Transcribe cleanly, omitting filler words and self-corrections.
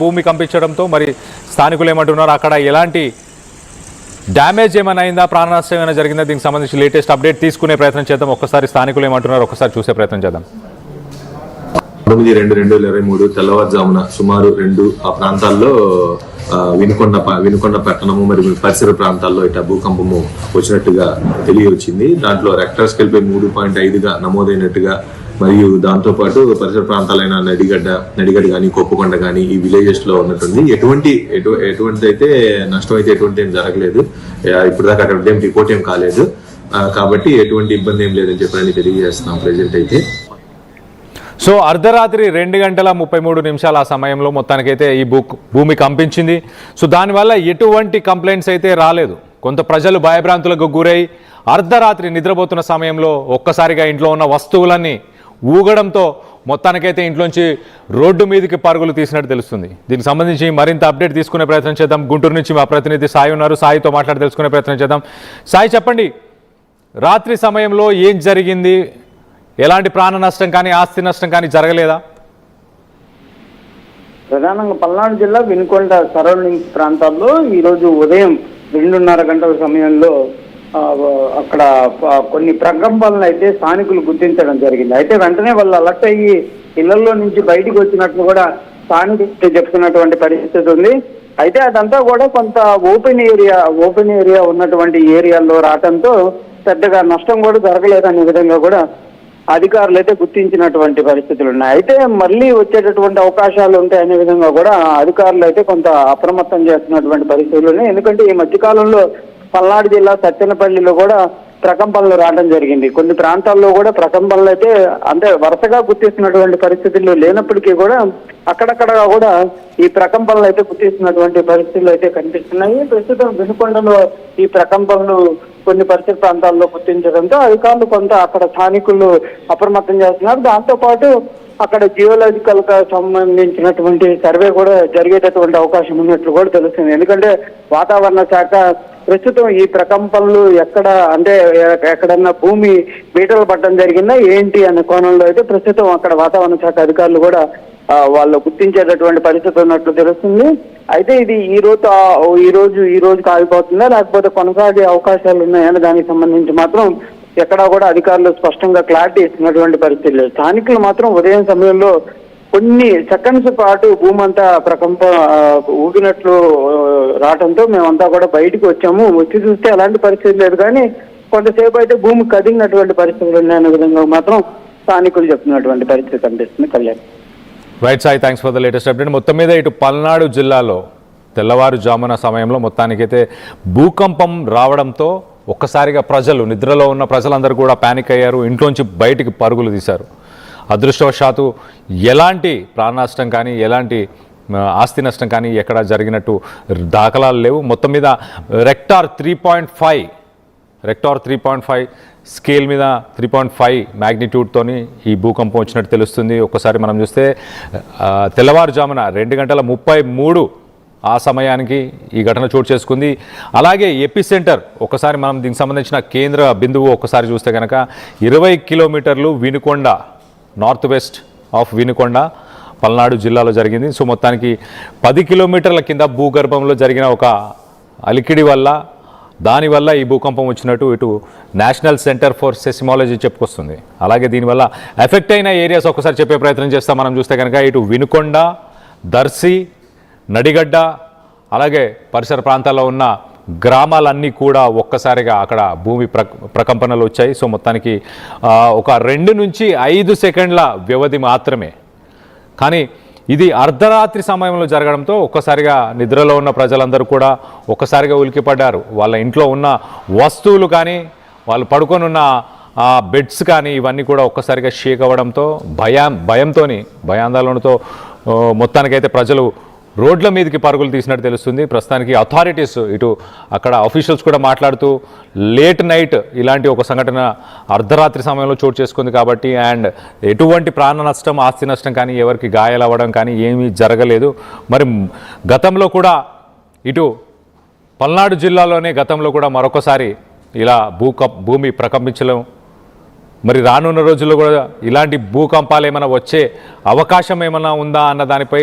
భూమి కంపించడంతో మరి స్థానికులు ఏమంటున్నారు, అక్కడ ఎలాంటి డ్యామేజ్ ఏమైనా అయిందా, ప్రాణ నష్టం ఏమైనా జరిగిందా, దీనికి సంబంధించి లేటెస్ట్ అప్డేట్ తీసుకునే ప్రయత్నం చేద్దాం. ఒక్కసారి స్థానికులు ఏమంటున్నారు ఒకసారి చూసే ప్రయత్నం చేద్దాం. 9/2/2023 తెల్లవారుజామున సుమారు 2 ఆ ప్రాంతాల్లో వినుకొండ పట్టణము మరియు పరిసర ప్రాంతాల్లో ఇట్లా భూకంపము వచ్చినట్టుగా తెలియవచ్చింది. దాంట్లో రెక్టర్ స్కేల్ పై 3.5గా నమోదైనట్టుగా మరియు దాంతో పాటు పరిసర ప్రాంతాలైన నడిగడ్డ కానీ కొప్పకొండ కానీ ఈ విలేజెస్ లో ఉన్నట్టుంది. ఎటువంటి అయితే నష్టం అయితే ఎటువంటి ఏం జరగలేదు. ఇప్పుడు దాకా అటువంటి ఏం రిపోర్ట్ ఏం కాలేదు. కాబట్టి ఎటువంటి ఇబ్బంది ఏం లేదని చెప్పని తెలియజేస్తున్నాం ప్రెజెంట్ అయితే. సో అర్ధరాత్రి 2:33 ఆ సమయంలో మొత్తానికైతే ఈ భూమి కంపించింది. సో దానివల్ల ఎటువంటి కంప్లైంట్స్ అయితే రాలేదు. కొంత ప్రజలు భయభ్రాంతులకు గురై అర్ధరాత్రి నిద్రపోతున్న సమయంలో ఒక్కసారిగా ఇంట్లో ఉన్న వస్తువులన్నీ ఊగడంతో మొత్తానికైతే ఇంట్లోంచి రోడ్డు మీదకి పరుగులు తీసినట్టు తెలుస్తుంది. దీనికి సంబంధించి మరింత అప్డేట్ తీసుకునే ప్రయత్నం చేద్దాం. గుంటూరు నుంచి మా ప్రతినిధి సాయి ఉన్నారు. సాయితో మాట్లాడి తెలుసుకునే ప్రయత్నం చేద్దాం. సాయి, చెప్పండి, రాత్రి సమయంలో ఏం జరిగింది? ఎలాంటి ప్రాణ నష్టం కానీ ఆస్తి నష్టం కానీ జరగలేదా? ప్రధానంగా పల్నాడు జిల్లా వినుకొండ సరౌండింగ్ ప్రాంతాల్లో ఈరోజు ఉదయం 2:30 గంటల సమయంలో అక్కడ కొన్ని ప్రకంపనలు అయితే స్థానికులు గుర్తించడం జరిగింది. అయితే వెంటనే వాళ్ళు అలర్ట్ అయ్యి ఇళ్లలో నుంచి బయటకు వచ్చినట్లు కూడా స్థానికులు చెప్తున్నటువంటి పరిస్థితి ఉంది. అయితే అదంతా కూడా కొంత ఓపెన్ ఏరియా ఉన్నటువంటి ఏరియాల్లో రావడంతో పెద్దగా నష్టం కూడా జరగలేదనే విధంగా కూడా అధికారులు అయితే గుర్తించినటువంటి పరిస్థితులు ఉన్నాయి. అయితే మళ్ళీ వచ్చేటటువంటి అవకాశాలు ఉంటాయనే విధంగా కూడా అధికారులు అయితే కొంత అప్రమత్తం చేస్తున్నటువంటి పరిస్థితులు ఉన్నాయి. ఎందుకంటే ఈ మధ్యకాలంలో పల్నాడు జిల్లా సత్తెనపల్లిలో కూడా ప్రకంపనలు రావడం జరిగింది. కొన్ని ప్రాంతాల్లో కూడా ప్రకంపనలు అయితే అంటే వరుసగా గుర్తిస్తున్నటువంటి పరిస్థితుల్లో లేనప్పటికీ కూడా అక్కడక్కడ కూడా ఈ ప్రకంపనలు అయితే గుర్తిస్తున్నటువంటి పరిస్థితులు అయితే కనిపిస్తున్నాయి. ప్రస్తుతం వినుకొండలో ఈ ప్రకంపనలు కొన్ని పరిసర ప్రాంతాల్లో గుర్తించడంతో అధికారులు కొంత అక్కడ స్థానికులు అప్రమత్తం చేస్తున్నారు. దాంతో పాటు అక్కడ జియోలాజికల్ గా సంబంధించినటువంటి సర్వే కూడా జరిగేటటువంటి అవకాశం ఉన్నట్లు కూడా తెలుస్తుంది. ఎందుకంటే వాతావరణ శాఖ ప్రస్తుతం ఈ ప్రకంపనలు ఎక్కడన్నా భూమి బీటలు పట్టడం జరిగిందా ఏంటి అనే కోణంలో అయితే ప్రస్తుతం అక్కడ వాతావరణ శాఖ అధికారులు కూడా వాళ్ళు గుర్తించేటటువంటి పరిస్థితి ఉన్నట్లు తెలుస్తుంది. అయితే ఇది ఈ రోజుకి ఆగిపోతుందా లేకపోతే కొనసాగే అవకాశాలు ఉన్నాయని దానికి సంబంధించి మాత్రం ఎక్కడా కూడా అధికారులు స్పష్టంగా క్లారిటీ ఇస్తున్నటువంటి పరిస్థితి లేదు. స్థానికులు మాత్రం ఉదయం సమయంలో కొన్ని సెకండ్స్ పాటు భూమి అంతా ఊగినట్లు రావడంతో మేమంతా కూడా బయటకు వచ్చి చూస్తే అలాంటి పరిస్థితి లేదు. కానీ కొంతసేపు అయితే భూమి కదిలినటువంటి పరిస్థితులు ఉన్నాయనే విధంగా మాత్రం స్థానికులు చెప్తున్నటువంటి పరిస్థితి కనిపిస్తుంది. Kalyan. Right Sai, thanks for the latest update. మొత్తం మీద ఇటు పల్నాడు జిల్లాలో తెల్లవారుజామున సమయంలో మొత్తానికైతే భూకంపం రావడంతో ఒక్కసారిగా నిద్రలో ఉన్న ప్రజలందరూ కూడా పానిక్ అయ్యారు. ఇంట్లోంచి బయటికి పరుగులు తీశారు. అదృష్టవశాత్తు ఎలాంటి ప్రాణ నష్టం కానీ ఎలాంటి ఆస్తి నష్టం కానీ ఎక్కడ జరిగినట్టు దాఖలాలు లేవు. మొత్తం మీద రెక్టార్ 3.5 స్కేల్ మీద 3.5 మ్యాగ్నిట్యూడ్తోని ఈ భూకంపం వచ్చినట్టు తెలుస్తుంది. ఒక్కసారి మనం చూస్తే తెల్లవారుజామున 2:33 ఆ సమయానికి ఈ ఘటన చోటు చేసుకుంది. అలాగే ఎపి సెంటర్ ఒకసారి మనం దీనికి సంబంధించిన కేంద్ర బిందువు ఒకసారి చూస్తే కనుక 20 కిలోమీటర్లు Vinukonda, north west of Vinukonda Palnadu జిల్లాలో జరిగింది. సో మొత్తానికి 10 కిలోమీటర్ల కింద భూగర్భంలో జరిగిన ఒక అలికిడి వల్ల దానివల్ల ఈ భూకంపం వచ్చినట్టు ఇటు నేషనల్ సెంటర్ ఫర్ సెస్మాలజీ చెప్పుకొస్తుంది. అలాగే దీనివల్ల ఎఫెక్ట్ అయిన ఏరియాస్ ఒకసారి చెప్పే ప్రయత్నం చేస్తాం. మనం చూస్తే కనుక ఇటు వినుకొండ, దర్శి, నడిగడ్డ అలాగే పరిసర ప్రాంతాల్లో ఉన్న గ్రామాలన్నీ కూడా ఒక్కసారిగా అక్కడ భూమి ప్రకంపనలు వచ్చాయి. సో మొత్తానికి ఒక 2 నుంచి 5 సెకండ్ల వ్యవధి మాత్రమే. కానీ ఇది అర్ధరాత్రి సమయంలో జరగడంతో ఒక్కసారిగా నిద్రలో ఉన్న ప్రజలందరూ కూడా ఒక్కసారిగా ఉలికిపడ్డారు. వాళ్ళ ఇంట్లో ఉన్న వస్తువులు కానీ వాళ్ళు పడుకొని ఉన్న బెడ్స్ కానీ ఇవన్నీ కూడా ఒక్కసారిగా షేక్ అవ్వడంతో భయాందోళనతో మొత్తానికైతే ప్రజలు రోడ్ల మీదకి పరుగులు తీసినట్టు తెలుస్తుంది. ప్రస్తుతానికి అథారిటీస్ ఇటు అక్కడ అఫీషియల్స్ కూడా మాట్లాడుతూ లేట్ నైట్ ఇలాంటి ఒక సంఘటన అర్ధరాత్రి సమయంలో చోటు చేసుకుంది కాబట్టి అండ్ ఎటువంటి ప్రాణ నష్టం ఆస్తి నష్టం కానీ ఎవరికి గాయాలు అవ్వడం కానీ ఏమీ జరగలేదు. మరి గతంలో కూడా ఇటు పల్నాడు జిల్లాలోనే గతంలో కూడా మరొకసారి ఇలా భూమి ప్రకంపించడం మరి రానున్న రోజుల్లో కూడా ఇలాంటి భూకంపాలు ఏమైనా వచ్చే అవకాశం ఏమైనా ఉందా అన్న దానిపై